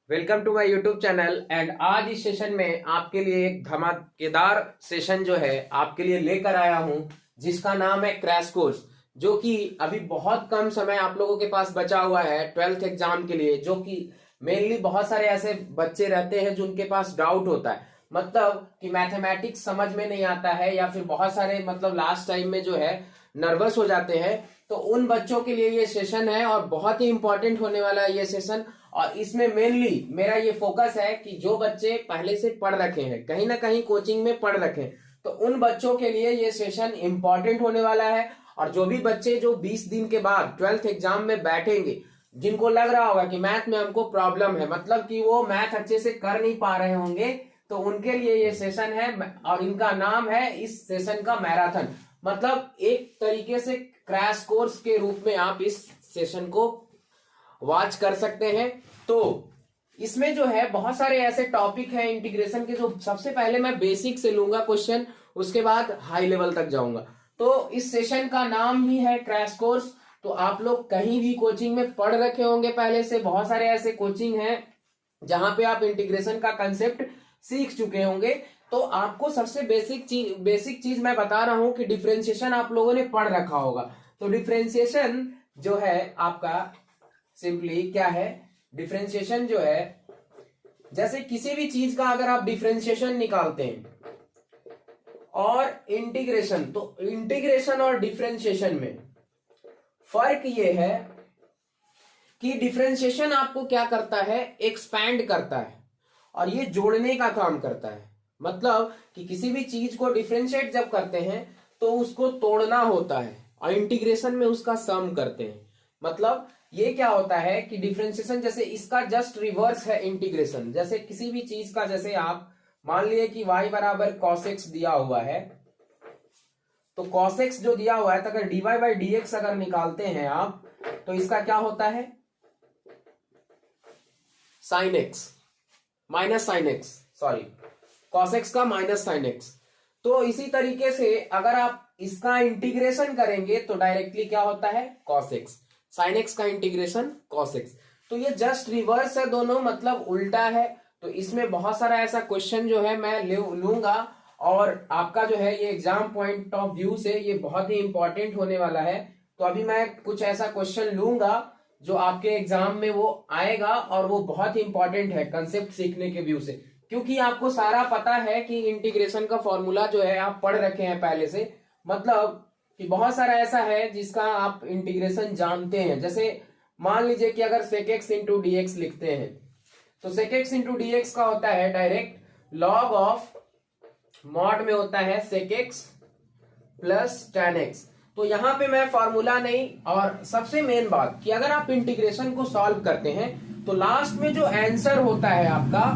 Welcome to my YouTube channel. And आज इस session में आपके लिए एक धमाकेदार सेशन जो है आपके लिए लेकर आया हूं, जिसका नाम है क्रैश कोर्स, जो कि अभी बहुत कम समय आप लोगों के पास बचा हुआ है 12th एग्जाम के लिए। जो कि मेनली बहुत सारे ऐसे बच्चे रहते हैं जो उनके पास डाउट होता है, मतलब कि मैथमेटिक्स समझ में नहीं आता है, या फिर बहुत सारे मतलब लास्ट टाइम में जो है नर्वस हो जाते हैं। तो उन बच्चों के लिए ये सेशन है और बहुत ही इंपॉर्टेंट होने वाला है ये सेशन। और इसमें मेनली मेरा ये फोकस है कि जो बच्चे पहले से पढ़ रखे हैं, कहीं ना कहीं कोचिंग में पढ़ रखे हैं, तो उन बच्चों के लिए ये सेशन इंपॉर्टेंट होने वाला है। और जो भी बच्चे जो 20 दिन के बाद 12th एग्जाम में बैठेंगे, जिनको लग रहा होगा कि मैथ में हमको प्रॉब्लम है, मतलब कि वो मैथ अच्छे से कर नहीं पा रहे होंगे, तो उनके लिए ये सेशन है। और इनका नाम है इस सेशन का मैराथन, मतलब एक तरीके से क्रैश कोर्स के रूप में आप इस सेशन को वॉच कर सकते हैं। तो इसमें जो है बहुत सारे ऐसे टॉपिक हैं इंटीग्रेशन के, जो सबसे पहले मैं बेसिक से लूंगा क्वेश्चन, उसके बाद हाई लेवल तक जाऊंगा। तो इस सेशन का नाम ही है क्रैश कोर्स। तो आप लोग कहीं भी कोचिंग में पढ़ रखे होंगे पहले से, बहुत सारे ऐसे कोचिंग हैं जहां पे आप इंटीग्रेशन का कंसेप्ट सीख चुके होंगे। तो आपको सबसे बेसिक चीज मैं बता रहा हूं कि डिफरेंशिएशन आप लोगों ने पढ़ रखा होगा। तो डिफरेंशिएशन जो है आपका सिंपली क्या है, डिफरेंशिएशन जो है, जैसे किसी भी चीज का अगर आप डिफरेंशिएशन निकालते हैं और इंटीग्रेशन, तो इंटीग्रेशन और डिफरेंशिएशन में फर्क ये है कि डिफरेंशिएशन आपको क्या करता है, एक्सपैंड करता है, और ये जोड़ने का काम करता है। मतलब कि किसी भी चीज को डिफरेंशिएट जब करते हैं तो उसको तोड़ना होता है, और इंटीग्रेशन में उसका सम करते हैं। मतलब ये क्या होता है कि डिफरेंशिएशन जैसे इसका जस्ट रिवर्स है इंटीग्रेशन। जैसे किसी भी चीज का, जैसे आप मान लिए कि y बराबर cos x दिया हुआ है, तो cos x जो दिया हुआ है, तो अगर dy बाई dx अगर निकालते हैं आप, तो इसका क्या होता है, sin x minus sine x, sorry cos x का माइनस साइन एक्स। तो इसी तरीके से अगर आप इसका इंटीग्रेशन करेंगे तो डायरेक्टली क्या होता है, cos x, sin x का इंटीग्रेशन cos x। तो ये जस्ट रिवर्स है दोनों, मतलब उल्टा है। तो इसमें बहुत सारा ऐसा क्वेश्चन जो है मैं लूंगा, और आपका जो है ये एग्जाम पॉइंट ऑफ व्यू से ये बहुत ही इंपॉर्टेंट होने वाला है। तो अभी मैं कुछ ऐसा क्वेश्चन लूंगा जो आपके एग्जाम में वो आएगा, और वो बहुत ही इंपॉर्टेंट है कंसेप्ट सीखने के व्यू से, क्योंकि आपको सारा पता है कि इंटीग्रेशन का फॉर्मूला जो है आप पढ़ रखे हैं पहले से। मतलब कि बहुत सारा ऐसा है जिसका आप इंटीग्रेशन जानते हैं। जैसे मान लीजिए कि अगर sec x into d x लिखते हैं, तो sec x into d x का होता है डायरेक्ट लॉग ऑफ मॉड में होता है sec x plus tan x। तो यहां पे मैं फॉर्मूला नहीं, और सबसे मेन बात कि अगर आप इंटीग्रेशन को सॉल्व करते हैं तो लास्ट में जो आंसर होता है आपका,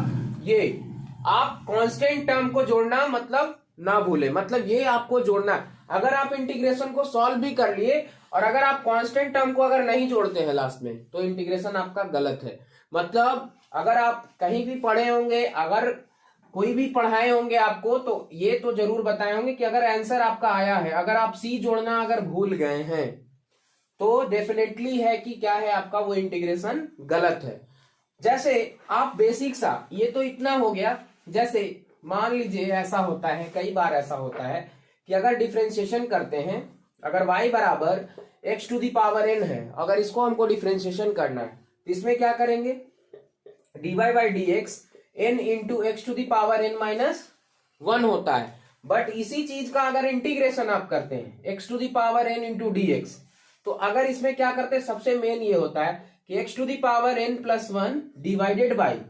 ये आप कांस्टेंट टर्म को जोड़ना मतलब ना भूले, मतलब ये आपको जोड़ना। अगर आप इंटीग्रेशन को सॉल्व भी कर लिए और अगर आप कांस्टेंट टर्म को अगर नहीं जोड़ते हैं लास्ट में, तो इंटीग्रेशन आपका गलत है। मतलब अगर आप कहीं भी पढ़े होंगे, अगर कोई भी पढ़ाए होंगे आपको, तो ये तो जरूर बताए होंगे कि अगर आंसर आपका आया है, अगर आप सी जोड़ना अगर भूल गए हैं, तो डेफिनेटली है कि क्या है आपका वो इंटीग्रेशन गलत है। जैसे आप बेसिक सा, ये तो इतना हो गया। जैसे मान लीजिए ऐसा होता है, कई बार ऐसा होता है कि अगर डिफरेंशिएशन करते हैं, अगर y बराबर x to the power n है, अगर इसको हमको डिफरेंशिएशन करना है, तो इसमें क्या करेंगे, dy by d x n into x to the power n minus 1 होता है। बट इसी चीज का अगर इंटीग्रेशन आप करते हैं x to the power n into d x, तो अगर इसमें क्या करते हैं, सबसे मेन ये होता है कि x to the power n plus 1 divided by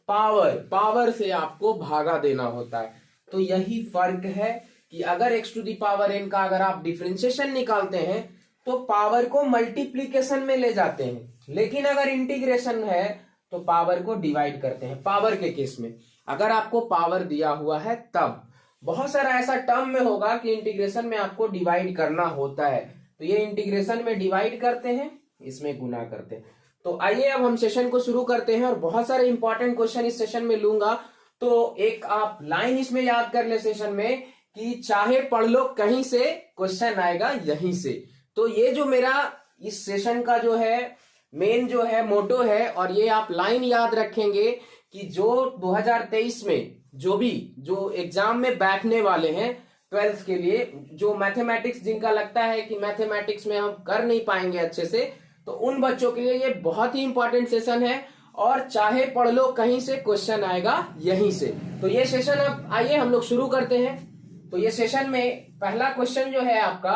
power से आपको भागा देना होता है। तो यही फर्क है कि अगर x to the power n का अगर आप डिफरेंशिएशन निकालते हैं तो पावर को मल्टीप्लीकेशन में ले जाते हैं, लेकिन अगर इंटीग्रेशन है तो पावर को डिवाइड करते हैं। पावर के केस में अगर आपको पावर दिया हुआ है, तब बहुत सारा ऐसा टर्म में होगा कि इंटीग्रेशन में आपको डिवाइड करना होता है, तो ये इंटीग्रेशन में डिवाइड करते हैं, इसमें गुना करते हैं। तो आइए अब हम सेशन को शुरू करते हैं, और बहुत सारे इंपॉर्टेंट क्वेश्चन इस सेशन में लूंगा। तो एक आप लाइन इसमें याद कर ले सेशन में कि चाहे पढ़ लो कहीं से, क्वेश्चन आएगा यहीं से। तो ये जो मेरा इस सेशन का जो है मेन जो है मोटो है, और ये आप लाइन याद रखेंगे कि जो 2023 में जो एग्जाम में बैठने वाले हैं 12th के लिए, जो मैथमेटिक्स जिनका लगता है कि मैथमेटिक्स में हम कर नहीं पाएंगे अच्छे से, तो उन बच्चों के लिए ये बहुत ही इंपॉर्टेंट सेशन है। और चाहे पढ़ लो कहीं से, क्वेश्चन आएगा यहीं से। तो ये सेशन अब आइए हम लोग शुरू करते हैं। तो ये सेशन में पहला क्वेश्चन जो है आपका,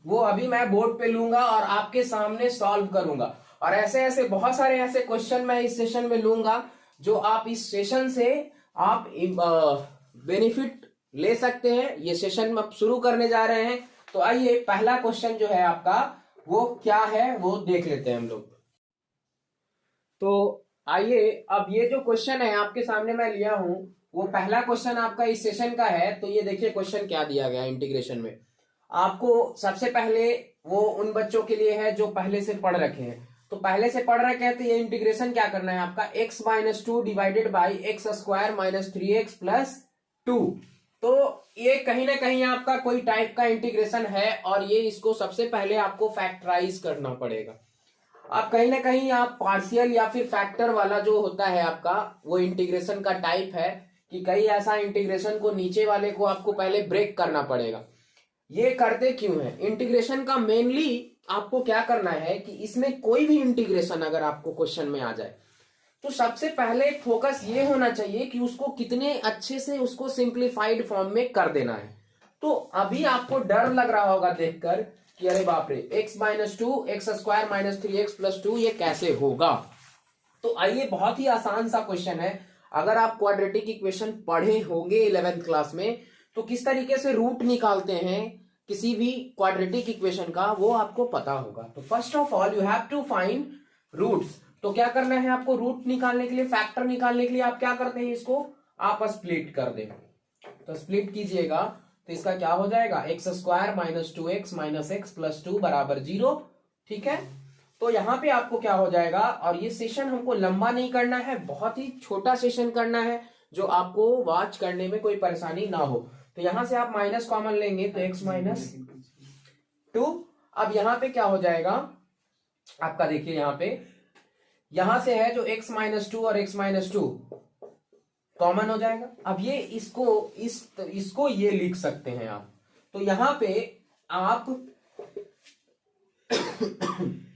वो अभी मैं बोर्ड पे लूंगा और आपके सामने सॉल्व करूंगा। और ऐसे ऐसे बहुत सारे ऐसे क्वेश्चन मैं इस सेशन में लूंगा जो आप इस सेशन से आप बेनिफिट ले सकते हैं। ये सेशन में शुरू करने जा रहे हैं। तो आइए पहला क्वेश्चन जो है आपका वो क्या है वो देख लेते हैं हम लोग। तो आइए, अब ये जो क्वेश्चन है आपके सामने मैं लिया हूं, वो पहला क्वेश्चन आपका इस सेशन का है। तो ये देखिए क्वेश्चन क्या दिया गया इंटीग्रेशन में। आपको सबसे पहले वो उन बच्चों के लिए है जो पहले से पढ़ रखे हैं। तो पहले से पढ़ रखे हैं तो ये इंटीग्रेशन क्या करना है आपका, x minus 2 divided by x square minus 3x plus 2। तो ये कहीं ना कहीं आपका कोई टाइप का इंटीग्रेशन है, और ये इसको सबसे पहले आपको फैक्टराइज करना पड़ेगा। आप कहीं ना कहीं आप पार्शियल या फिर फैक्टर वाला जो होता है आपका, वो इंटीग्रेशन का टाइप है कि कई ऐसा इंटीग्रेशन को नीचे वाले को आपको पहले ब्रेक करना पड़ेगा। ये करते क्यों है? इंटीग्रेशन का मेनली आपको क्या करना है कि इसमें कोई भी इंटीग्रेशन अगर आपको क्वेश्चन में आ जाए तो सबसे पहले फोकस ये होना चाहिए कि उसको कितने अच्छे से उसको सिंप्लीफाइड फॉर्म में कर देना है। तो अभी आपको डर लग रहा होगा देखकर कि अरे बाप रे, x minus 2 x square minus 3x plus 2 ये कैसे होगा। तो आइए, बहुत ही आसान सा क्वेश्चन है। अगर आप क्वाड्रेटिक इक्वेशन पढ़े होंगे 11th क्लास में, तो किस तरीके से रूट निकालते हैं किसी भी क्वाड्रेटिक इक्वेशन का वो आपको पता होगा। तो first of all you have to find roots. तो क्या करना है आपको, रूट निकालने के लिए, फैक्टर निकालने के लिए आप क्या करते हैं, इसको आप स्प्लिट कर दें। तो स्प्लिट कीजिएगा तो इसका क्या हो जाएगा, x square minus 2x minus x plus 2 बराबर 0। ठीक है, तो यहां पे आपको क्या हो जाएगा, और ये सेशन हमको लंबा नहीं करना है, बहुत ही छोटा सेशन करना है जो आपको वॉच करने में कोई परेशानी ना हो। तो यहां से आप माइनस कॉमन लेंगे तो x माइनस 2। अब यहां पे क्या हो जाएगा आपका, देखिए यहां से है जो x माइनस 2 और x माइनस 2 कॉमन हो जाएगा। अब ये इसको ये लिख सकते हैं आप। तो यहां पे आप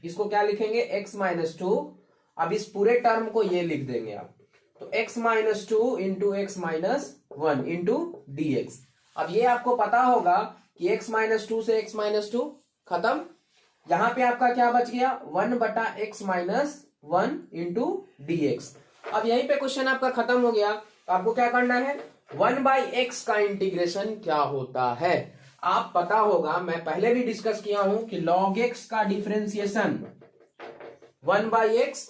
इसको क्या लिखेंगे, x माइनस 2। अब इस पूरे टर्म को ये लिख देंगे आप, तो x minus 2 into x minus 1 into d x. अब ये आपको पता होगा कि x माइनस 2 से x माइनस 2 खत्म। यहां पे आपका क्या बच गया, 1 बटा x minus 1 into d x. अब यहीं पे क्वेश्चन आपका खत्म हो गया। तो आपको क्या करना है, 1 बाई एक्स का इंटीग्रेशन क्या होता है आप पता होगा, मैं पहले भी डिस्कस किया हूं कि log x का डिफरेंशिएशन 1 बाई एक्स।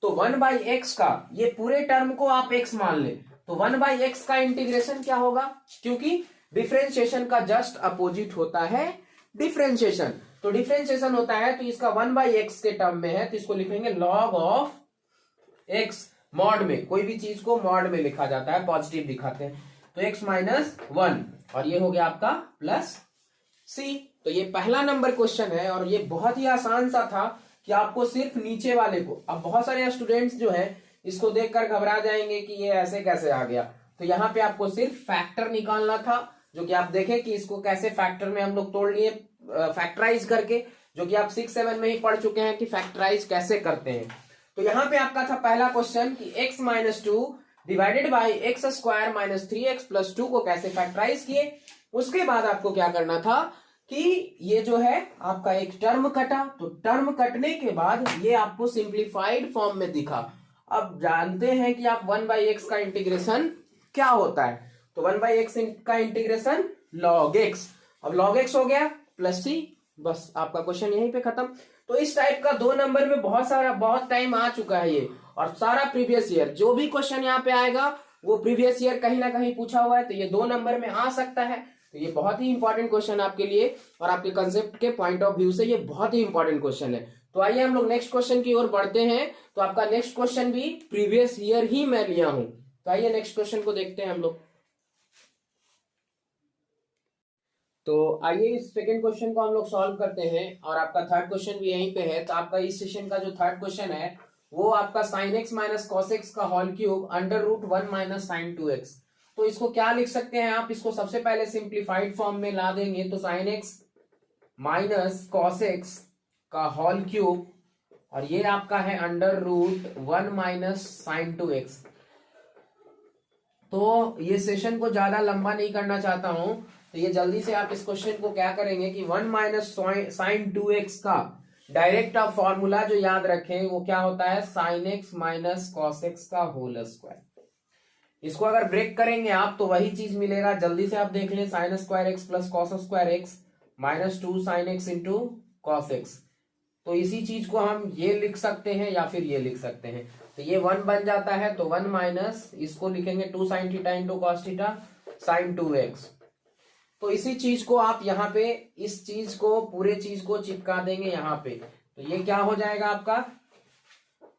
तो 1 बाई एक्स का ये पूरे टर्म को आप x मान ले, तो 1 बाई एक्स का इंटीग्रेशन क्या होगा, क्योंकि डिफरेंशिएशन का जस्ट अपोजिट होता है डिफरेंशिएशन। तो डिफरेंशिएशन होता है तो इसका 1 बाई एक्स के टर्म में है, तो इसको लिखेंगे log ऑफ x। मॉड में कोई भी चीज को मॉड में लिखा जाता है, पॉजिटिव दिखाते हैं। तो x माइनस 1 और ये हो गया आपका प्लस c। तो ये पहला नंबर क्वेश्चन है और ये बहुत ही आसान सा था कि आपको सिर्फ नीचे वाले को, अब बहुत सारे स्टूडेंट्स जो है इसको देखकर घबरा जाएंगे कि ये ऐसे कैसे आ गया। तो यहाँ पे आपको सिर्फ फैक्टर निकालना था, जो कि आप देखें कि इसको कैसे फैक्टर में हम लोग तोड़ लिए फैक्टराइज करके, जो कि आप 6-7 में ही पढ़ चुके हैं कि फैक्टराइज कैसे करते हैं। तो यहाँ पे आपका था पहला क्वेश्चन कि x minus 2 divided by x square minus 3x plus 2 को कैसे फैक्टराइज किए। उसके बाद आपको क्या करना था कि ये जो है आपका एक टर्म कटा, तो टर्म कटने के बाद ये आपको सिंप्लीफाइड फॉर्म में दिखा। अब जानते हैं कि आप 1 बाई एक्स का इंटीग्रेशन क्या होता है, तो 1 बाई एक्स का इंटीग्रेशन log x। अब log x हो गया प्लस c, बस आपका क्वेश्चन यहीं पे खत्म। तो इस टाइप का 2 नंबर में बहुत टाइम आ चुका है ये, और सारा प्रीवियस ईयर जो भी क्वेश्चन यहाँ पे आएगा वो प्रीवियस ईयर कहीं ना कहीं पूछा हुआ है, तो ये 2 नंबर में आ सकता है। तो ये बहुत ही इंपॉर्टेंट क्वेश्चन आपके लिए और आपके कंसेप्ट के पॉइंट ऑफ व्यू से ये बहुत ही इंपॉर्टेंट क्वेश्चन है। तो आइए हम लोग नेक्स्ट क्वेश्चन की ओर बढ़ते हैं। तो आपका नेक्स्ट क्वेश्चन भी प्रीवियस ईयर ही मैं लिया हूं। तो आइए नेक्स्ट क्वेश्चन को देखते हैं हम लोग। तो आइए इस सेकंड क्वेश्चन को हम लोग सॉल्व करते हैं और आपका थर्ड क्वेश्चन भी यहीं पे है। तो आपका इस सेशन का जो थर्ड क्वेश्चन है वो आपका sine x minus cos x का whole cube under root 1 minus sine 2x। तो इसको क्या लिख सकते हैं आप, इसको सबसे पहले सिंप्लीफाइड फॉर्म में ला देंगे तो sign x minus cos x का होल क्यूब और ये आपका है under root 1 minus sine 2x। तो ये सेशन को ज्यादा लंबा नहीं करना चाहता हूं, तो ये जल्दी से आप इस क्वेश्चन को क्या करेंगे कि 1 माइनस साइन 2x का डायरेक्ट आप फॉर्मूला जो याद रखें वो क्या होता है, sign x minus cos x का होल स्क्वायर। इसको अगर ब्रेक करेंगे आप तो वही चीज मिलेगा, जल्दी से आप देख लें, sine square x plus cos square x minus 2 sine x into cos x. तो इसी चीज को हम ये लिख सकते हैं या फिर ये लिख सकते हैं। तो ये 1 बन जाता है तो 1 माइनस इसको लिखेंगे 2 sine theta into cos theta sine 2x। तो इसी चीज को आप यहाँ पे इस चीज को पूरे चीज को चिपका देंगे यहाँ पे। तो ये क्या हो जाएगा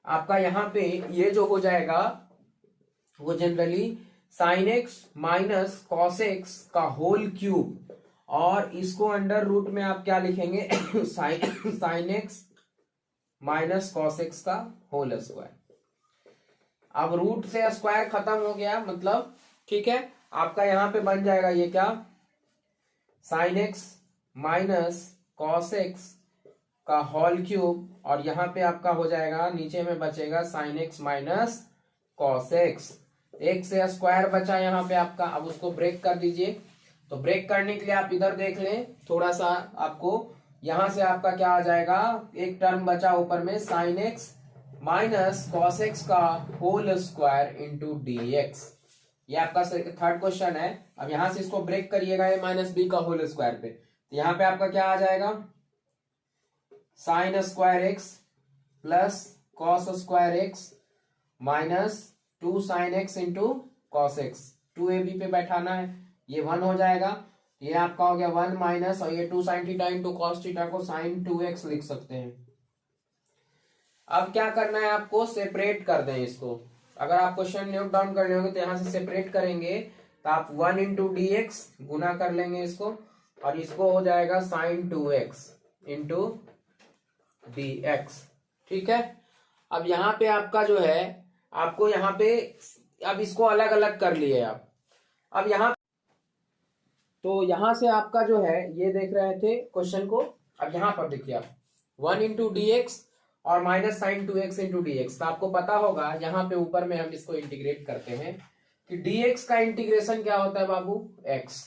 आपका यहाँ पे ये जो हो जाएगा वो generally sign x minus cos x का होल क्यूब और इसको अंडर रूट में आप क्या लिखेंगे sign x minus cos x का होल स्क्वायर। अब रूट से स्क्वायर खत्म हो गया मतलब, ठीक है, आपका यहां पे बन जाएगा ये क्या, sign x minus cos x का होल क्यूब और यहां पे आपका हो जाएगा नीचे में बचेगा sign x minus cos x. एक से स्क्वायर बचा यहाँ पे आपका, अब उसको ब्रेक कर दीजिए। तो ब्रेक करने के लिए आप इधर देख लें थोड़ा सा, आपको यहां से आपका क्या आ जाएगा, एक टर्म बचा ऊपर में sine x minus cos x का whole square into d x. ये आपका थर्ड क्वेश्चन है। अब यहां से इसको ब्रेक करिएगा ए माइनस बी का होल स्क्वायर पे, तो यहां पे आपका क्या आ जाएगा, sine square x plus cos square x minus 2 sine x into cos x. 2ab पे बैठाना है, ये 1 हो जाएगा। ये आपका हो गया 1 माइनस और ये 2 sine theta into cos theta को साइन 2x लिख सकते हैं। अब क्या करना है आपको, सेपरेट कर दें इसको। अगर आप क्वेश्चन नोट डाउन करने होंगे तो यहां से सेपरेट करेंगे तो आप 1 इंटू डी एक्स गुना कर लेंगे इसको और इसको हो जाएगा sign 2x into d x. ठीक है, अब यहाँ पे आपका जो है, आपको यहाँ पे अब इसको अलग अलग कर लिए आप। अब यहाँ तो यहां से आपका जो है ये देख रहे थे क्वेश्चन को, अब यहां पर देखिए आप 1 इंटू डी एक्स और minus sine 2x into d x. तो आपको पता होगा यहाँ पे ऊपर में हम इसको इंटीग्रेट करते हैं कि dx का इंटीग्रेशन क्या होता है बाबू, x।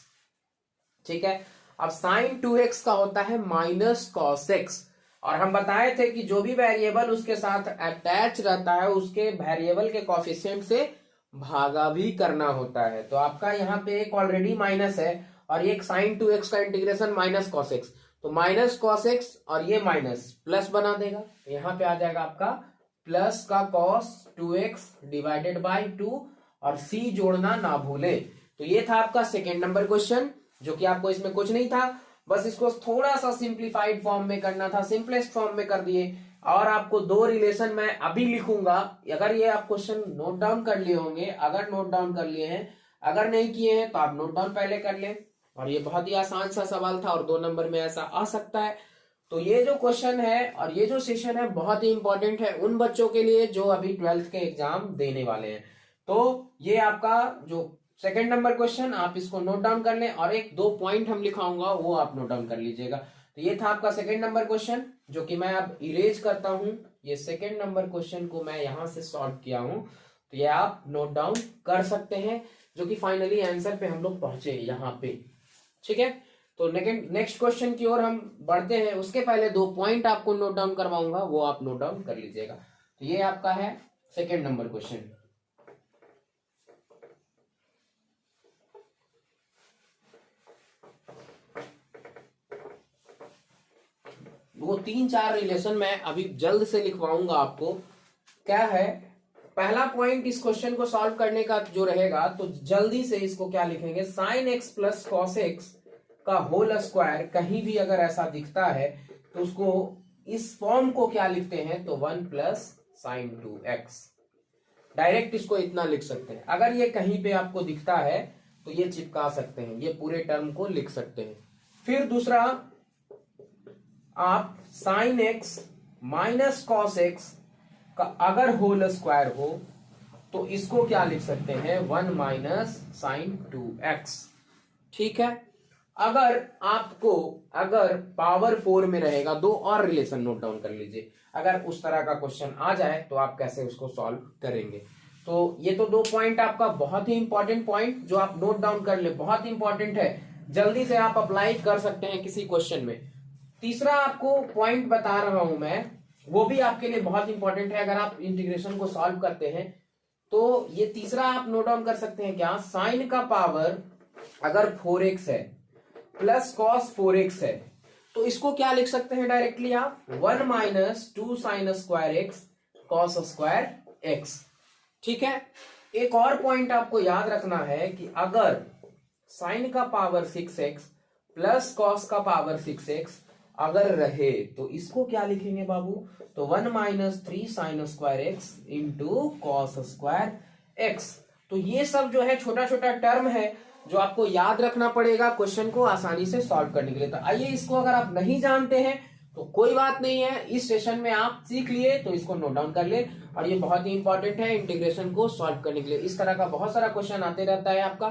ठीक है, अब साइन 2x का होता है माइनस कॉस x और हम बताए थे कि जो भी वेरिएबल उसके साथ अटैच रहता है उसके वेरिएबल के कोफिशिएंट से भागा भी करना होता है। तो आपका यहाँ पे एक ऑलरेडी माइनस है और एक साइन 2x का इंटीग्रेशन माइनस कॉस x, तो माइनस कॉस एक्स और ये माइनस प्लस बना देगा। तो यहाँ पे आ जाएगा आपका प्लस का कॉस 2x डिवाइडेड बाय 2 और c जोड़ना ना भूले। तो ये था आपका सेकेंड नंबर क्वेश्चन, जो कि आपको इसमें कुछ नहीं था, बस इसको थोड़ा सा सिंप्लीफाइड फॉर्म में करना था, सिंपलेस्ट फॉर्म में कर दिए। और आपको 2 रिलेशन मैं अभी लिखूंगा, अगर ये आप क्वेश्चन नोट डाउन कर लिए होंगे, अगर नोट डाउन कर लिए हैं, अगर नहीं किए हैं तो आप नोट डाउन पहले कर लें। और ये बहुत ही आसान सा सवाल था और 2 नंबर में ऐसा आ सकता है। तो ये जो क्वेश्चन है और ये जो सेशन है बहुत ही इंपॉर्टेंट है उन बच्चों के लिए जो अभी 12th के एग्जाम देने वाले हैं। तो ये आपका जो सेकंड नंबर क्वेश्चन, आप इसको नोट डाउन कर लें और 1-2 पॉइंट हम लिखाऊंगा वो आप नोट डाउन कर लीजिएगा। तो ये था आपका सेकंड नंबर क्वेश्चन, जो कि मैं अब इरेज करता हूं। ये सेकंड नंबर क्वेश्चन को मैं यहां से सॉल्व किया हूं, तो ये आप नोट डाउन कर सकते हैं, जो कि फाइनली आंसर पे हम लोग पहुंचे यहाँ पे। ठीक है, तो नेक्स्ट क्वेश्चन की ओर हम बढ़ते हैं, उसके पहले 2 पॉइंट आपको नोट डाउन करवाऊंगा, वो आप नोट डाउन कर लीजिएगा। तो ये आपका है सेकंड नंबर क्वेश्चन। वो 3-4 रिलेशन मैं अभी जल्द से लिखवाऊंगा आपको। क्या है पहला पॉइंट इस क्वेश्चन को सॉल्व करने का जो रहेगा, तो जल्दी से इसको क्या लिखेंगे, sine x plus cos x का होल स्क्वायर कहीं भी अगर ऐसा दिखता है तो उसको इस फॉर्म को क्या लिखते हैं, तो 1 प्लस साइन 2x। डायरेक्ट इसको इतना लिख सकते हैं। अगर ये कहीं पे आपको दिखता है तो ये चिपका सकते हैं, ये पूरे टर्म को लिख सकते हैं। फिर दूसरा आप sign x minus cos x का अगर होल स्क्वायर हो तो इसको क्या लिख सकते हैं, 1 माइनस साइन 2x। ठीक है, अगर पावर 4 में रहेगा, दो और रिलेशन नोट डाउन कर लीजिए। अगर उस तरह का क्वेश्चन आ जाए तो आप कैसे उसको सॉल्व करेंगे। तो ये तो दो पॉइंट आपका बहुत ही इंपॉर्टेंट पॉइंट जो आप नोट डाउन कर ले, बहुत इंपॉर्टेंट है, जल्दी से आप अप्लाई कर सकते हैं किसी क्वेश्चन में। तीसरा आपको पॉइंट बता रहा हूं मैं, वो भी आपके लिए बहुत इंपॉर्टेंट है। अगर आप इंटीग्रेशन को सॉल्व करते हैं तो ये तीसरा आप नोट डाउन कर सकते हैं क्या, साइन का पावर अगर 4x है प्लस कॉस 4x है तो इसको क्या लिख सकते हैं डायरेक्टली आप, 1 minus 2 sine square x cos square x. ठीक है, एक और पॉइंट आपको याद रखना है कि अगर साइन का पावर 6x प्लस कॉस का पावर 6x अगर रहे तो इसको क्या लिखेंगे बाबू, तो 1 minus 3 sine square x into cos square x. तो ये सब जो है छोटा छोटा टर्म है जो आपको याद रखना पड़ेगा क्वेश्चन को आसानी से सॉल्व करने के लिए। तो आइए, इसको अगर आप नहीं जानते हैं तो कोई बात नहीं है, इस सेशन में आप सीख लिए तो इसको नोट डाउन कर ले, और ये बहुत ही इंपॉर्टेंट है इंटीग्रेशन को सॉल्व करने के लिए। इस तरह का बहुत सारा क्वेश्चन आते रहता है आपका,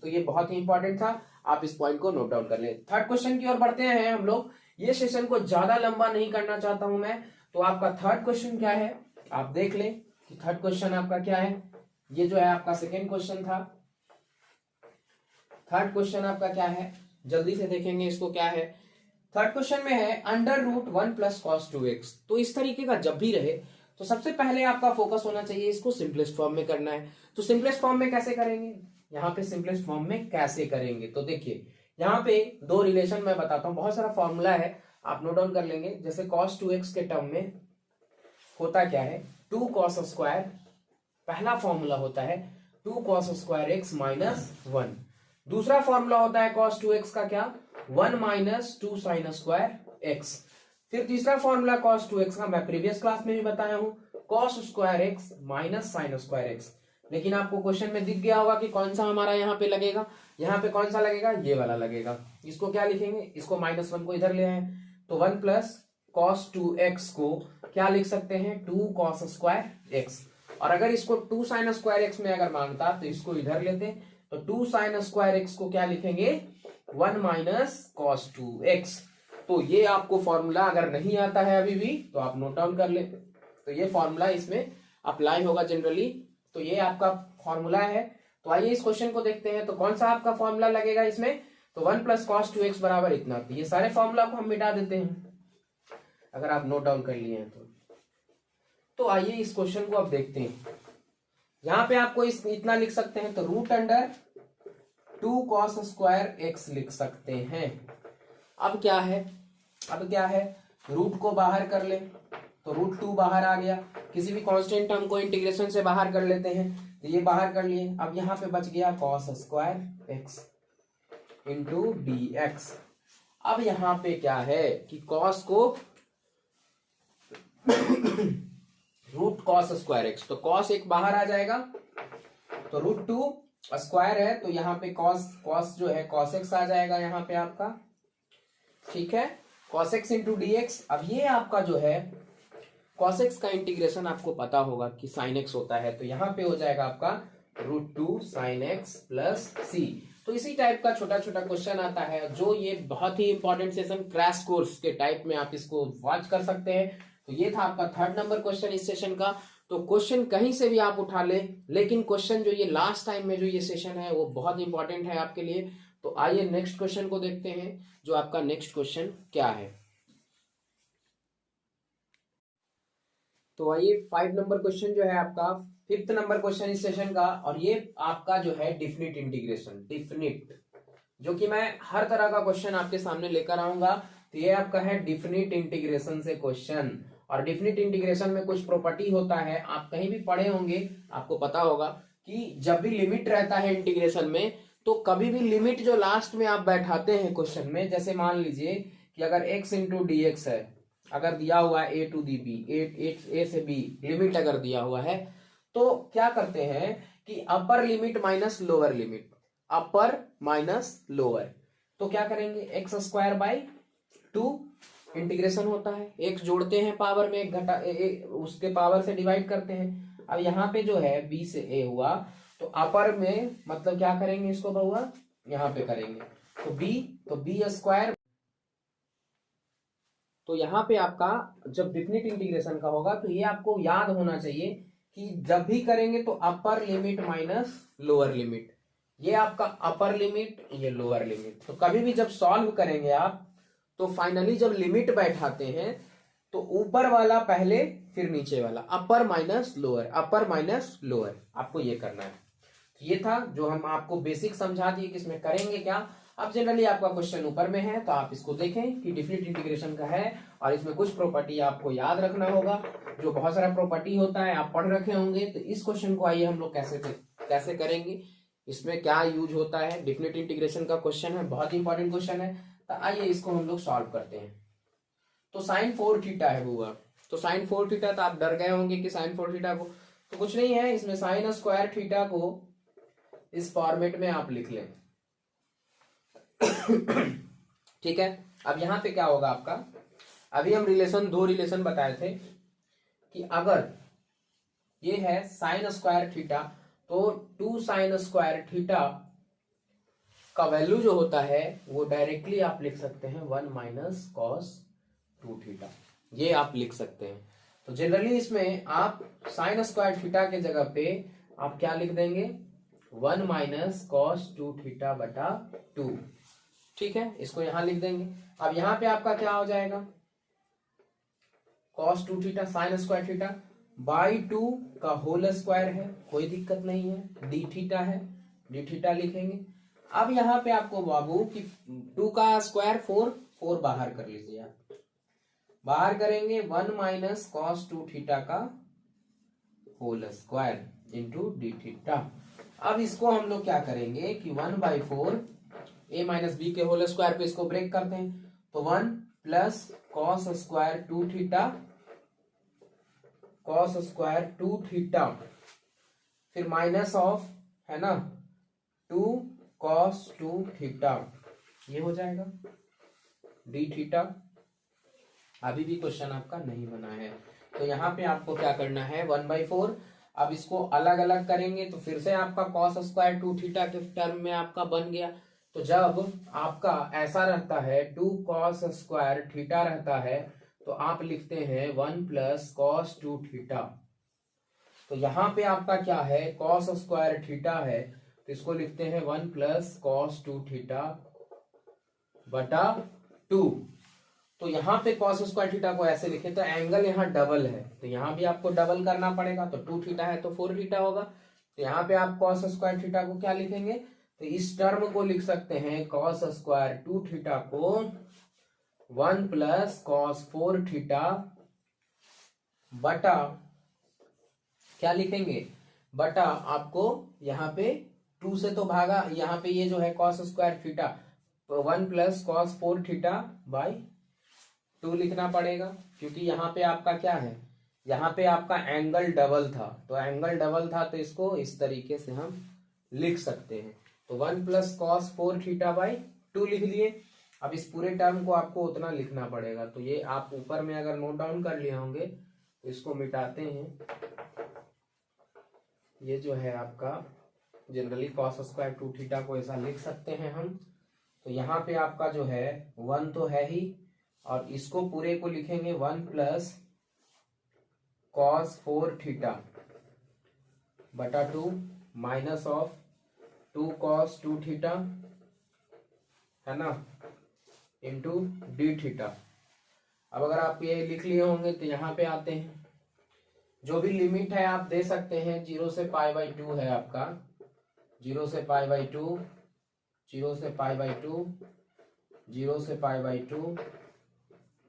तो ये बहुत ही इंपॉर्टेंट था, आप इस पॉइंट को नोट डाउन कर ले। थर्ड क्वेश्चन की ओर बढ़ते हैं हम लोग। ये सेशन को ज्यादा लंबा नहीं करना चाहता हूं मैं, तो आपका थर्ड क्वेश्चन क्या है आप देख लें कि थर्ड क्वेश्चन आपका क्या है। ये जो है आपका सेकेंड क्वेश्चन था, थर्ड क्वेश्चन आपका क्या है, जल्दी से देखेंगे इसको क्या है। थर्ड क्वेश्चन में है under root 1 plus cos 2x। तो इस तरीके का जब भी रहे तो सबसे पहले आपका फोकस होना चाहिए इसको सिंपलेस्ट फॉर्म में करना है। तो सिंपलेस्ट फॉर्म में कैसे करेंगे, यहाँ पे सिंपलेस्ट फॉर्म में कैसे करेंगे, तो देखिए यहाँ पे दो रिलेशन मैं बताता हूं, बहुत सारा फॉर्मूला है आप नोट डाउन कर लेंगे। जैसे cos 2x के टर्म में होता क्या है, 2 cos स्क्वायर, पहला फॉर्मूला होता है 2 cos स्क्वायर x माइनस 1। दूसरा फॉर्मूला होता है cos 2x का क्या, 1 माइनस 2 साइन स्क्वायर x। फिर तीसरा फॉर्मूला cos 2x का मैं प्रीवियस क्लास में भी बताया हूं, cos square x minus sine square x। लेकिन आपको क्वेश्चन में दिख गया होगा कि कौन सा हमारा यहाँ पे लगेगा, यहाँ पे कौन सा लगेगा, ये वाला लगेगा। इसको क्या लिखेंगे, इसको -1 को इधर ले आए तो 1 प्लस cos 2x को क्या लिख सकते हैं, 2 cos स्क्वायर x। और अगर इसको 2 साइन स्क्वायर x में अगर मांगता तो इसको इधर लेते, तो 2 साइन स्क्वायर x को क्या लिखेंगे, 1 माइनस cos 2x। तो ये आपको फॉर्मूला अगर नहीं आता है अभी भी तो आप नोट डाउन कर ले, तो ये फॉर्मूला इसमें अप्लाई होगा जनरली। तो ये आपका फॉर्मूला है। तो आइए इस क्वेश्चन को देखते हैं, तो कौन सा आपका फॉर्मूला लगेगा इसमें, तो 1 प्लस कॉस 2x बराबर इतना। तो ये सारे फॉर्मूला को हम मिटा देते हैं अगर आप नोट डाउन कर लिए हैं तो आइए इस क्वेश्चन को अब देखते हैं। यहां पे आपको इतना लिख सकते हैं, तो root under 2 cos square x लिख सकते हैं। अब क्या है, रूट को बाहर कर ले तो रूट 2 बाहर आ गया, किसी भी कांस्टेंट टर्म को इंटीग्रेशन से बाहर कर लेते हैं, तो ये बाहर कर लिए। अब यहाँ पे बच गया cos square x into dx। अब यहाँ पे क्या है कि cos को रूट cos स्क्वायर x, तो cos एक बाहर आ जाएगा, तो रूट 2 स्क्वायर है तो यहाँ पे cos जो है cos x आ जाएगा यहाँ पे आपका। ठीक है, cos x इंटू dx। अब ये आपका जो है cos x का इंटीग्रेशन आपको पता होगा कि sin x होता है, तो यहाँ पे हो जाएगा आपका root 2 sin x plus c। तो इसी टाइप का छोटा छोटा क्वेश्चन आता है जो ये बहुत ही इंपॉर्टेंट सेशन क्रैश कोर्स के टाइप में आप इसको वॉच कर सकते हैं। तो ये था आपका थर्ड नंबर क्वेश्चन इस सेशन का। तो क्वेश्चन कहीं से भी आप उठा ले, लेकिन क्वेश्चन जो ये लास्ट टाइम में जो ये सेशन है वो बहुत इंपॉर्टेंट है आपके लिए। तो आइए नेक्स्ट क्वेश्चन को देखते हैं, जो आपका नेक्स्ट क्वेश्चन क्या है। तो आइए 5 नंबर क्वेश्चन जो है आपका 5th नंबर क्वेश्चन इस सेशन का, और ये आपका जो है डिफिनिट इंटीग्रेशन, डिफिनिट, जो कि मैं हर तरह का क्वेश्चन आपके सामने लेकर आऊंगा। तो ये आपका है डिफिनिट इंटीग्रेशन से क्वेश्चन। और डिफिनिट इंटीग्रेशन में कुछ प्रॉपर्टी होता है, आप कहीं भी पढ़े होंगे, आपको पता होगा कि जब भी लिमिट रहता है इंटीग्रेशन में तो कभी भी लिमिट जो लास्ट में आप बैठाते हैं क्वेश्चन में, जैसे मान लीजिए कि अगर x इंटू डी एक्स है, अगर दिया हुआ है a to the B, a से b लिमिट अगर दिया हुआ है, तो क्या करते हैं कि upper limit minus lower limit, upper minus lower. तो क्या करेंगे, एक्स स्क्वायर बाई 2 इंटीग्रेशन होता है, एक्स जोड़ते हैं पावर में, एक घटा उसके पावर से डिवाइड करते हैं। अब यहाँ पे जो है बी से ए हुआ, तो अपर में मतलब क्या करेंगे इसको बहुआ, यहाँ पे करेंगे तो बी स्क्वायर। तो यहाँ पे आपका जब डिफिनिट इंटीग्रेशन का होगा तो ये आपको याद होना चाहिए कि जब भी करेंगे तो अपर लिमिट माइनस लोअर लिमिट, ये आपका अपर लिमिट, ये लोअर लिमिट। तो कभी भी जब सॉल्व करेंगे आप तो फाइनली जब लिमिट बैठाते हैं तो ऊपर वाला पहले फिर नीचे वाला, अपर माइनस लोअर, अपर माइनस लोअर, आपको ये करना है। ये था जो हम आपको बेसिक समझा दिए कि इसमें करेंगे क्या। अब जनरली आपका क्वेश्चन ऊपर में है तो आप इसको देखें कि डिफिनिट इंटीग्रेशन का है और इसमें कुछ प्रॉपर्टी आपको याद रखना होगा, जो बहुत सारा प्रॉपर्टी होता है आप पढ़ रखे होंगे। तो इस क्वेश्चन को आइए हम लोग कैसे करेंगे, इसमें क्या यूज होता है। डिफिनिट इंटीग्रेशन का क्वेश्चन है, बहुत इंपॉर्टेंट क्वेश्चन है। तो आइए इसको हम लोग सॉल्व करते हैं। तो साइन 4 थीटा है बुआ, तो साइन 4 थीटा, तो आप डर गए होंगे कि साइन 4 थीटा को, तो कुछ नहीं है, इसमें साइन स्क्वायर थीटा को इस फॉर्मेट में आप लिख लें। ठीक है। अब यहां पे क्या होगा आपका, अभी हम दो रिलेशन बताए थे कि अगर ये है साइन स्क्वायर थीटा तो 2 साइन स्क्वायर थीटा का वैल्यू जो होता है वो डायरेक्टली आप लिख सकते हैं 1 माइनस कॉस 2 थीटा, ये आप लिख सकते हैं। तो जनरली इसमें आप साइन स्क्वायर थीटा के जगह पे आप क्या लिख देंगे, 1 माइनस कॉस 2 थीटा बटा 2। ठीक है, इसको यहां लिख देंगे। अब यहां पे आपका क्या हो जाएगा, cos 2 theta sine square theta by 2 का होल स्क्वायर है, कोई दिक्कत नहीं है, डी थीटा है, डी थीटा लिखेंगे। अब यहां पे आपको बाबू कि 2 का स्क्वायर 4 बाहर कर लीजिए आप, बाहर करेंगे 1 माइनस कॉस 2 थीटा का whole square into d theta. अब इसको हम लोग क्या करेंगे कि 1/4 a माइनस बी के होल स्क्वायर पे इसको ब्रेक करते हैं, तो 1 plus cos square 2 theta, cos square 2 theta, फिर माइनस ऑफ है ना 2 कॉस 2 थीटा, ये हो जाएगा डी थीटा। अभी भी क्वेश्चन आपका नहीं बना है, तो यहाँ पे आपको क्या करना है 1/4। अब इसको अलग अलग करेंगे तो फिर से आपका कॉस स्क्वायर 2 थीटा के टर्म में आपका बन गया। तो जब आपका ऐसा रहता है 2 कॉस स्क्वायर थीटा रहता है तो आप लिखते हैं 1 प्लस कॉस 2 थीटा। तो यहां पे आपका क्या है, कॉस स्क्वायर थीटा है तो इसको लिखते हैं 1 प्लस कॉस 2 थीटा बटा 2। तो यहाँ पे कॉस स्क्वायर थीटा को ऐसे लिखे तो एंगल यहाँ डबल है, तो यहाँ भी आपको डबल करना पड़ेगा, तो 2 थीटा है तो 4 थीटा होगा। तो यहाँ पे आप कॉस स्क्वायर थीटा को क्या लिखेंगे, तो इस टर्म को लिख सकते हैं कॉस स्क्वायर 2 थीटा को 1 प्लस कॉस 4 थीटा बटा क्या लिखेंगे, बटा आपको यहाँ पे 2 से तो भागा, यहाँ पे ये जो है cos square theta 1 plus cos 4 theta by 2 लिखना पड़ेगा, क्योंकि यहाँ पे आपका क्या है, यहाँ पे आपका एंगल डबल था, तो एंगल डबल था तो इसको इस तरीके से हम लिख सकते हैं। तो 1 प्लस कॉस 4 थीटा बाई 2 लिख लिए। अब इस पूरे टर्म को आपको उतना लिखना पड़ेगा, तो ये आप ऊपर में अगर नोट डाउन कर लिए होंगे तो इसको मिटाते हैं। ये जो है आपका जनरली कॉस स्क्वायर 2 थीटा को ऐसा लिख सकते हैं हम। तो यहाँ पे आपका जो है 1 तो है ही, और इसको पूरे को लिखेंगे 1 प्लस कॉस 4 थीटा बटा 2 माइनस ऑफ 2 कॉस 2 थीटा है ना इंटू डी थीटा। अब अगर आप ये लिख लिए होंगे तो यहाँ पे आते हैं, जो भी लिमिट है आप दे सकते हैं, 0 से π/2 है आपका, 0 से π/2, 0 से π/2, 0 से π/2,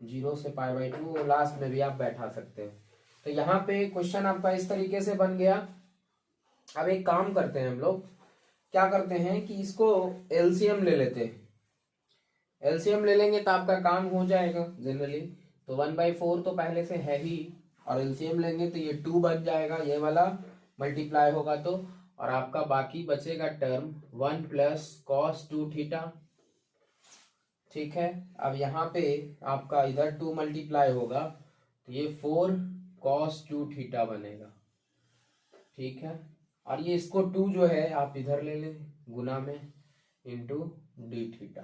0 से π/2, लास्ट में भी आप बैठा सकते हैं। तो यहाँ पे क्वेश्चन आपका इस तरीके से बन गया। अब एक काम करते हैं हम लोग, क्या करते हैं कि इसको एलसीएम ले लेते हैं, एलसीएम ले लेंगे तो आपका काम हो जाएगा जनरली। तो 1/4 तो पहले से है ही, और एलसीएम लेंगे तो ये 2 बन जाएगा, ये वाला मल्टीप्लाई होगा तो, और आपका बाकी बचेगा टर्म 1 प्लस कॉस 2 थीटा ठीक है। अब यहाँ पे आपका इधर 2 मल्टीप्लाई होगा तो ये 4 cos 2 थीटा बनेगा। ठीक है, और ये इसको 2 जो है आप इधर ले लें गुना में इंटू डी थीटा।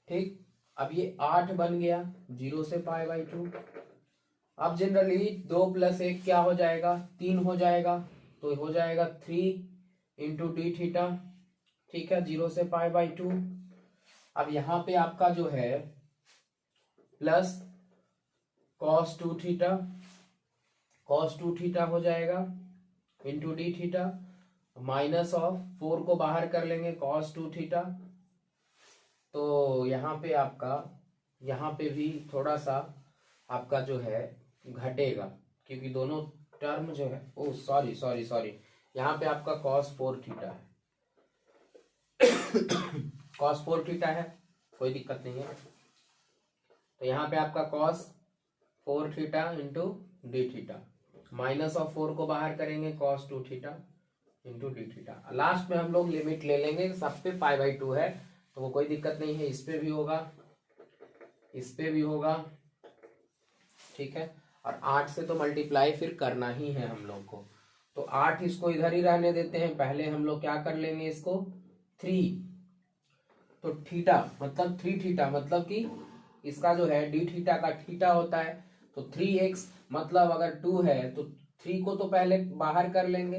ठीक, अब ये 8 बन गया 0 से π/2। अब जनरली 2 + 1 क्या हो जाएगा, 3 हो जाएगा, तो हो जाएगा 3 इंटू डी थीटा। ठीक है, 0 से π/2। अब यहाँ पे आपका जो है plus cos 2 theta, cos 2 theta हो जाएगा into d theta, minus of 4 को बाहर कर लेंगे cos 2 थीटा। तो यहाँ पे आपका, यहाँ पे भी थोड़ा सा आपका जो है घटेगा, क्योंकि दोनों टर्म जो है, ओ सॉरी सॉरी सॉरी, यहाँ पे आपका cos 4 थीटा है cos 4 थीटा है, कोई दिक्कत नहीं है। तो यहाँ पे आपका cos 4 theta into d theta, minus of 4 को बाहर करेंगे cos 2 theta into d theta. Last में हम लोग लिमिट ले लेंगे, सब पे π/2 है तो वो कोई दिक्कत नहीं है, इस पे भी होगा, इस पे भी होगा। ठीक है, और 8 से तो मल्टीप्लाई फिर करना ही है हम लोग को, तो 8 इसको इधर ही रहने देते हैं। पहले हम लोग क्या कर लेंगे इसको 3, तो थीटा मतलब 3 थीटा मतलब कि इसका जो है डी थीटा का थीटा होता है, तो 3x मतलब अगर 2 है तो 3 को तो पहले बाहर कर लेंगे,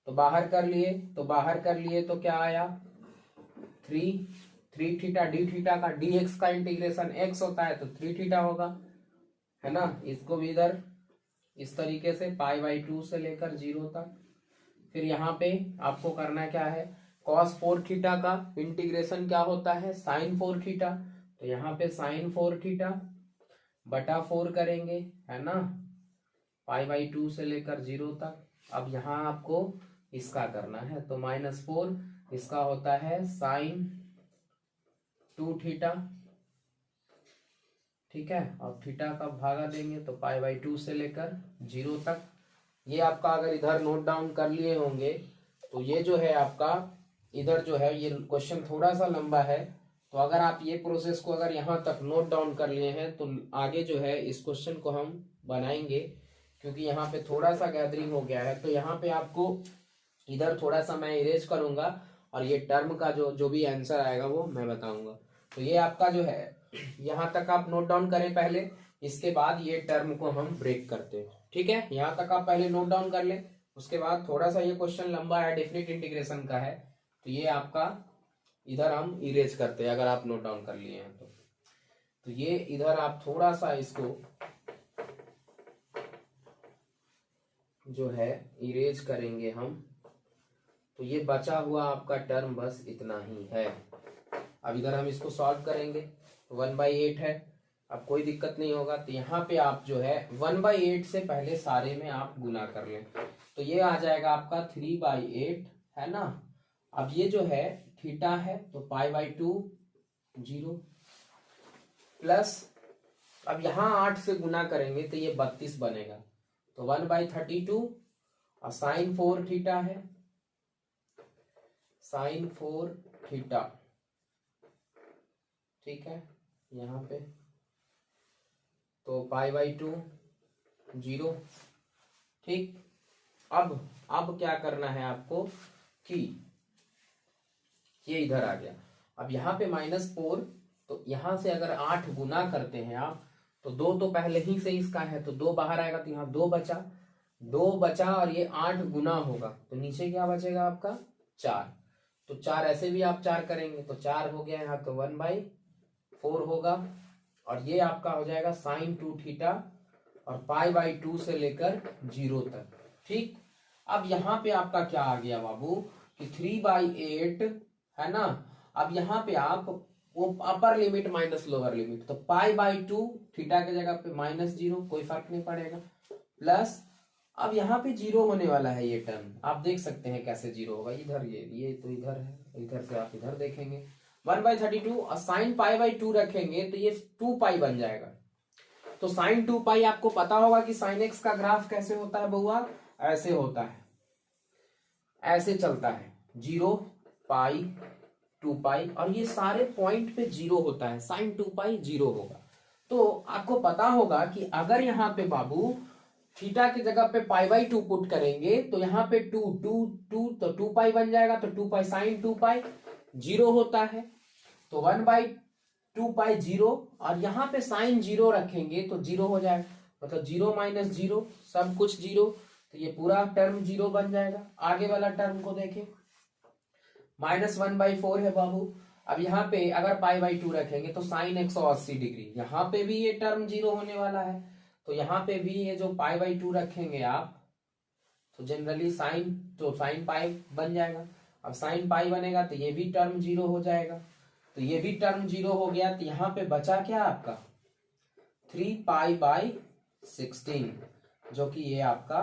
तो बाहर कर लिए, तो बाहर कर लिए तो क्या आया 3 थीटा, डी थीटा का dx का इंटीग्रेशन x होता है तो 3 थीटा होगा, है ना। इसको भी इधर इस तरीके से π/2 से लेकर 0 तक। फिर यहाँ पे आपको करना क्या है, cos 4 थीटा का इंटीग्रेशन क्या होता है sin 4 थीटा, तो यहाँ पे sin 4 थीटा बटा 4 करेंगे, है ना, π/2 से लेकर 0 तक। अब यहाँ आपको इसका करना है, तो -4 इसका होता है sin 2 थीटा। ठीक है, और थीटा का भागा देंगे तो π/2 से लेकर 0 तक। ये आपका अगर इधर नोट डाउन कर लिए होंगे तो ये जो है आपका इधर जो है, ये क्वेश्चन थोड़ा सा लंबा है, तो अगर आप ये प्रोसेस को अगर यहाँ तक नोट डाउन कर लिए हैं तो आगे जो है इस क्वेश्चन को हम बनाएंगे, क्योंकि यहाँ पे थोड़ा सा गैदरिंग हो गया है। तो यहाँ पे आपको इधर थोड़ा सा मैं इरेज करूंगा और ये टर्म का जो भी आंसर आएगा वो मैं बताऊंगा। तो ये आपका जो है यहाँ तक आप नोट डाउन करें पहले, इसके बाद ये टर्म को हम ब्रेक करते हैं। ठीक है, यहाँ तक आप पहले नोट डाउन कर ले, उसके बाद थोड़ा सा ये क्वेश्चन लंबा है, डेफिनेट इंटीग्रेशन का है, तो ये आपका इधर हम इरेज करते हैं अगर आप नोट डाउन कर लिए हैं तो ये इधर आप थोड़ा सा इसको जो है इरेज करेंगे हम, तो ये बचा हुआ आपका टर्म बस इतना ही है। अब इधर हम इसको सॉल्व करेंगे, 1/8 है, अब कोई दिक्कत नहीं होगा। तो यहाँ पे आप जो है 1/8 से पहले सारे में आप गुना कर लें, तो ये आ जाएगा आपका 3/8, है ना। अब ये जो है थीटा है तो π/2 0 प्लस, अब यहाँ 8 से गुना करेंगे तो ये 32 बनेगा, तो 1/32 और sin 4 थीटा है, sin 4 थीटा। ठीक है, यहाँ पे तो π/2 0। ठीक, अब क्या करना है आपको कि ये इधर आ गया, अब यहाँ पे -4, तो यहाँ से अगर 8 गुना करते हैं आप तो 2 तो पहले ही से इसका है तो 2 बाहर आएगा, तो यहाँ 2 बचा और ये 8 गुना होगा तो नीचे क्या बचेगा आपका 4, तो 4 ऐसे भी आप 4 करेंगे तो 4 हो गया यहाँ, तो 1/4 होगा, और ये आपका हो जाएगा sin 2 थीटा और π/2 से लेकर 0 तक। ठीक, अब यहाँ पे आपका क्या आ गया बाबू कि 3/8, है ना। अब यहाँ पे आप वो अपर लिमिट माइनस लोअर लिमिट, तो π/2 थीटा के जगह पे -0, कोई फर्क नहीं पड़ेगा, प्लस अब यहाँ पे 0 होने वाला है ये टर्म, आप देख सकते हैं कैसे 0 होगा, इधर ये तो इधर है, इधर से आप इधर देखेंगे 1/32 और sin π/2 रखेंगे तो ये 2π बन जाएगा। तो sin 2π आपको पता होगा कि sin x का ग्राफ कैसे होता है बउआ, ऐसे होता है, ऐसे चलता है 0 π टू पाई, और ये सारे पॉइंट पे जीरो होता है, साइन टू पाई जीरो होगा। तो आपको पता होगा कि अगर यहाँ पे बाबू थीटा की जगह पे पाई बाई टू पुट करेंगे तो यहाँ पे टू टू टू तो टू पाई बन जाएगा, तो two pi sine two pi zero होता है, तो one by two pi zero, और यहाँ पे साइन जीरो रखेंगे तो जीरो हो जाएगा, मतलब जीरो माइनस जीरो सब कुछ जीरो, तो ये पूरा टर्म जीरो बन जाएगा। आगे वाला टर्म को देखें, माइनस वन बाई फोर है बाबू। अब यहाँ पे अगर पाई बाई टू रखेंगे तो साइन 180 डिग्री, यहाँ पे भी ये टर्म जीरो होने वाला है, तो यहाँ पे भी ये जो पाई बाई टू रखेंगे आप, तो जनरली साइन पाई बन जाएगा। अब साइन पाई बनेगा तो ये भी टर्म जीरो हो जाएगा, तो ये भी टर्म जीरो हो गया, तो यहाँ पे बचा क्या आपका 3 पाई बाई 16, जो कि ये आपका।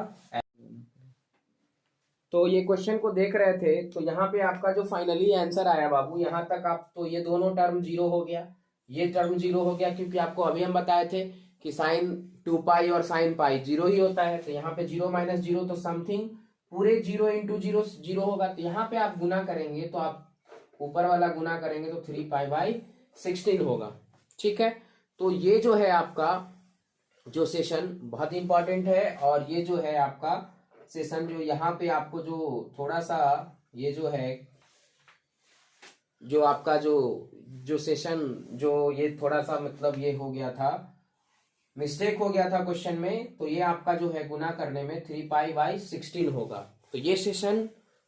तो ये क्वेश्चन को देख रहे थे, तो यहाँ पे आपका जो फाइनली आंसर आया बाबू, यहाँ तक आप, तो ये दोनों टर्म जीरो हो गया, ये टर्म जीरो हो गया, क्योंकि आपको अभी हम बताए थे कि साइन टू पाई और साइन पाई जीरो ही होता है, तो यहाँ पे जीरो माइनस जीरो तो समथिंग पूरे जीरो इंटू जीरो जीरो होगा, तो यहाँ पे आप गुना करेंगे तो आप ऊपर वाला गुना करेंगे तो 3 पाई बाई 16 होगा। ठीक है, तो ये जो है आपका जो सेशन बहुत इंपॉर्टेंट है, और ये जो है आपका सेशन जो यहाँ पे आपको जो थोड़ा सा ये जो है जो आपका जो सेशन जो ये थोड़ा सा मतलब ये हो गया था, मिस्टेक हो गया था क्वेश्चन में, तो ये आपका जो है गुना करने में 3 पाई बाई 16 होगा। तो ये सेशन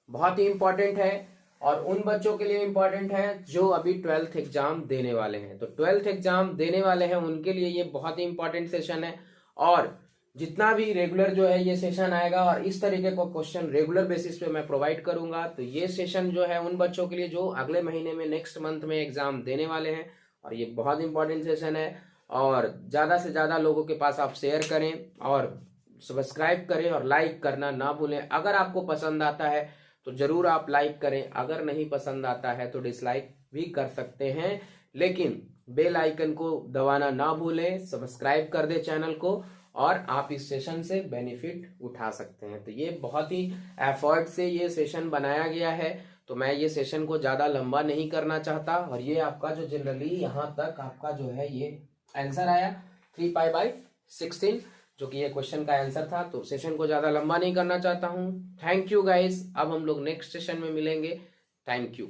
बहुत ही इंपॉर्टेंट है, और उन बच्चों के लिए इंपॉर्टेंट है जो अभी 12th एग्जाम देने वाले हैं, तो 12th एग्जाम देने वाले हैं उनके लिए ये बहुत ही इंपॉर्टेंट सेशन है। और जितना भी रेगुलर जो है ये सेशन आएगा, और इस तरीके का क्वेश्चन रेगुलर बेसिस पे मैं प्रोवाइड करूंगा, तो ये सेशन जो है उन बच्चों के लिए जो अगले महीने में नेक्स्ट मंथ में एग्जाम देने वाले हैं, और ये बहुत इंपॉर्टेंट सेशन है। और ज्यादा से ज्यादा लोगों के पास आप शेयर करें, और सब्सक्राइब करें, और लाइक करना ना भूलें। अगर आपको पसंद आता है तो जरूर आप लाइक करें, अगर नहीं पसंद आता है तो डिसलाइक भी कर सकते हैं, लेकिन बेल आइकन को दबाना ना भूलें, सब्सक्राइब कर दे चैनल को, और आप इस सेशन से बेनिफिट उठा सकते हैं। तो ये बहुत ही एफर्ट से ये सेशन बनाया गया है, तो मैं ये सेशन को ज्यादा लंबा नहीं करना चाहता, और ये आपका जो जनरली यहाँ तक आपका जो है ये आंसर आया 3 पाई बाई 16, जो कि ये क्वेश्चन का आंसर था। तो सेशन को ज्यादा लंबा नहीं करना चाहता हूँ। थैंक यू गाइस, अब हम लोग नेक्स्ट सेशन में मिलेंगे। Thank you.